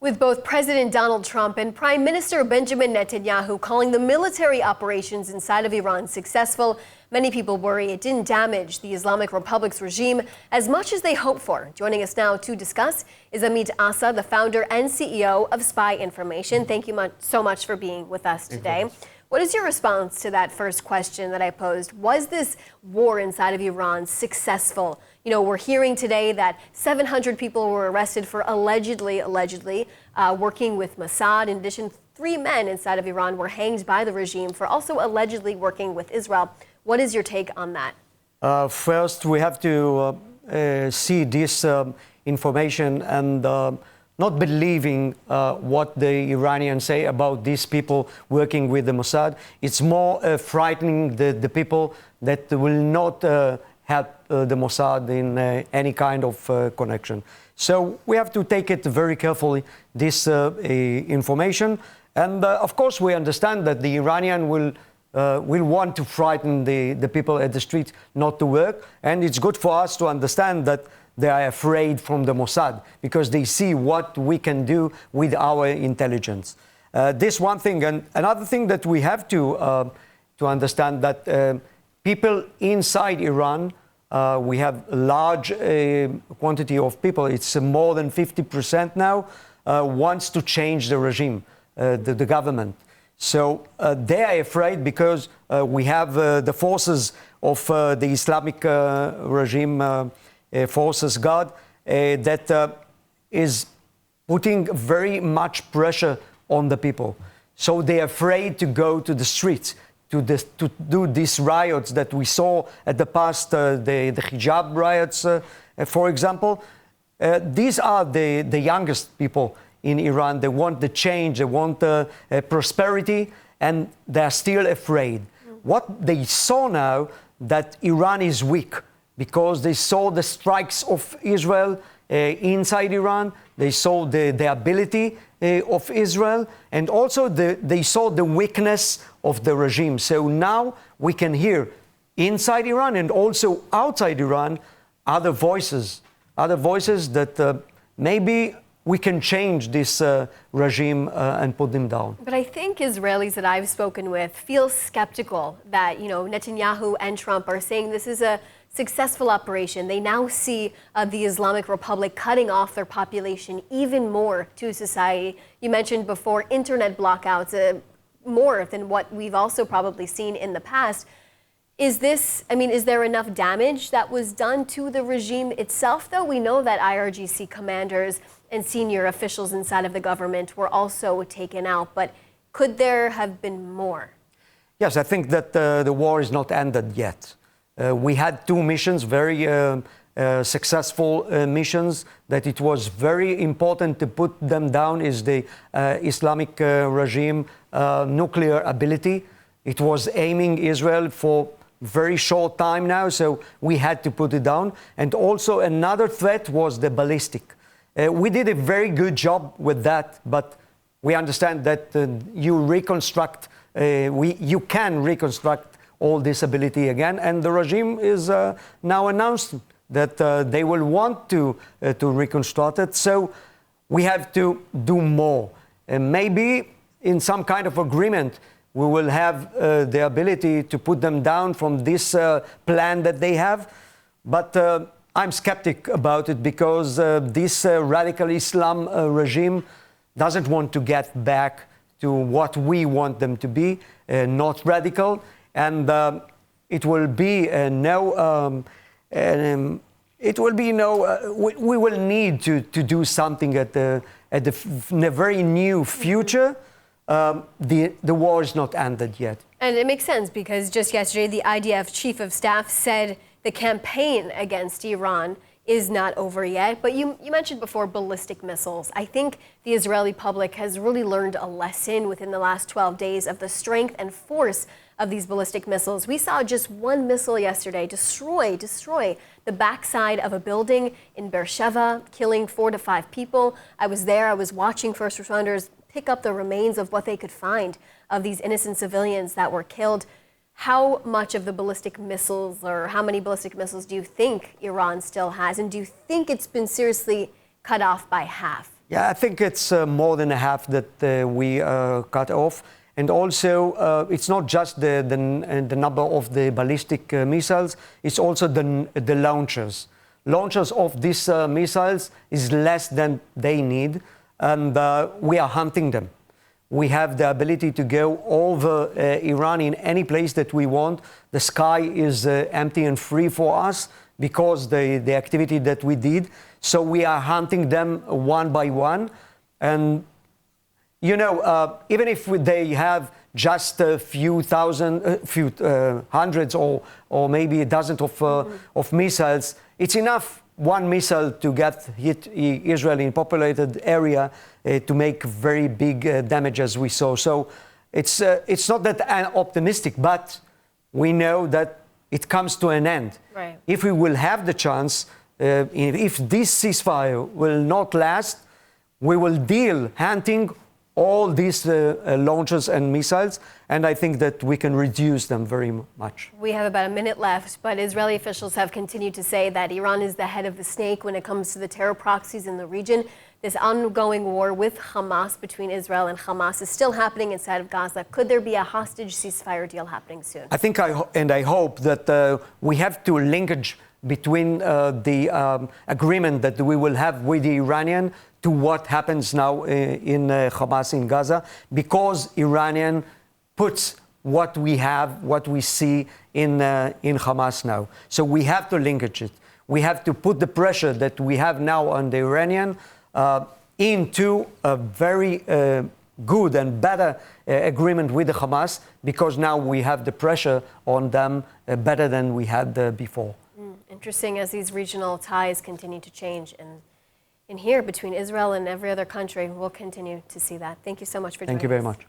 With both President Donald Trump and Prime Minister Benjamin Netanyahu calling the military operations inside of Iran successful, many people worry it didn't damage the Islamic Republic's regime as much as they hoped for. Joining us now to discuss is Amit Assa, the founder and CEO of Spy Information. Thank you so much for being with us today. What is your response to that first question that I posed? Was this war inside of Iran successful? You know, we're hearing today that 700 people were arrested for allegedly working with Mossad. In addition, 3 men inside of Iran were hanged by the regime for also allegedly working with Israel. What is your take on that? First, we have to see this information and not believing what the Iranians say about these people working with the Mossad. It's more frightening the people that will not help the Mossad in any kind of connection. So we have to take it very carefully, this information. And of course, we understand that the Iranian will want to frighten the people at the street not to work. And it's good for us to understand that they are afraid from the Mossad because they see what we can do with our intelligence. This one thing. And another thing that we have to understand that people inside Iran, we have a large quantity of people, it's more than 50% now, wants to change the regime, the government. So they are afraid because we have the forces of the Islamic regime forces, God, that is putting very much pressure on the people. So they're afraid to go to the streets, to do these riots that we saw at the past, the hijab riots, for example. These are the youngest people in Iran. They want the change, they want prosperity, and they're still afraid. What they saw now, that Iran is weak, because they saw the strikes of Israel inside Iran, they saw the ability of Israel, and also they saw the weakness of the regime. So now we can hear inside Iran and also outside Iran other voices that maybe we can change this regime and put them down. But I think Israelis that I've spoken with feel skeptical that, you know, Netanyahu and Trump are saying this is a successful operation. They now see the Islamic Republic cutting off their population even more to society. You mentioned before internet blockouts, more than what we've also probably seen in the past. Is there enough damage that was done to the regime itself, though? We know that IRGC commanders and senior officials inside of the government were also taken out, but could there have been more? Yes, I think that the war is not ended yet. We had 2 missions, very successful missions, that it was very important to put them down is the Islamic regime nuclear ability. It was aiming Israel for very short time now, so we had to put it down. And also another threat was the ballistic. We did a very good job with that, but we understand that you can reconstruct all this ability again, and the regime is now announced that they will want to reconstruct it. So we have to do more, and maybe in some kind of agreement we will have the ability to put them down from this plan that they have. But I'm skeptic about it because this radical Islam regime doesn't want to get back to what we want them to be, not radical. And we will need to do something in a very new future. The war is not ended yet. And it makes sense because just yesterday, the IDF chief of staff said the campaign against Iran is not over yet. But you mentioned before ballistic missiles. I think the Israeli public has really learned a lesson within the last 12 days of the strength and force of these ballistic missiles. We saw just one missile yesterday destroy the backside of a building in Beersheba, killing 4 to 5 people. I was there, I was watching first responders pick up the remains of what they could find of these innocent civilians that were killed. How much of the ballistic missiles, or how many ballistic missiles do you think Iran still has? And do you think it's been seriously cut off by half? Yeah, I think it's more than a half that we cut off. And also, it's not just the number of the ballistic missiles, it's also the launchers. Launchers of these missiles is less than they need, and we are hunting them. We have the ability to go over Iran in any place that we want. The sky is empty and free for us because the activity that we did. So we are hunting them one by one. And you know, even if they have just a few thousand, hundreds or maybe dozens of missiles, it's enough one missile to hit Israel in populated area to make very big damage as we saw. So it's not that optimistic, but we know that it comes to an end. Right. If we will have the chance, if this ceasefire will not last, we will deal hunting all these launchers and missiles, and I think that we can reduce them very much. We have about a minute left, but Israeli officials have continued to say that Iran is the head of the snake when it comes to the terror proxies in the region. This ongoing war with Hamas, between Israel and Hamas, is still happening inside of Gaza. Could there be a hostage ceasefire deal happening soon? I think I hope that we have to linkage between the agreement that we will have with the Iranian to what happens now in Hamas in Gaza, because Iranian puts what we have, what we see in Hamas now. So we have to linkage it. We have to put the pressure that we have now on the Iranian into a very good and better agreement with the Hamas, because now we have the pressure on them better than we had before. Interesting, as these regional ties continue to change. And in here, between Israel and every other country, we'll continue to see that. Thank you so much for joining us. Thank you very much.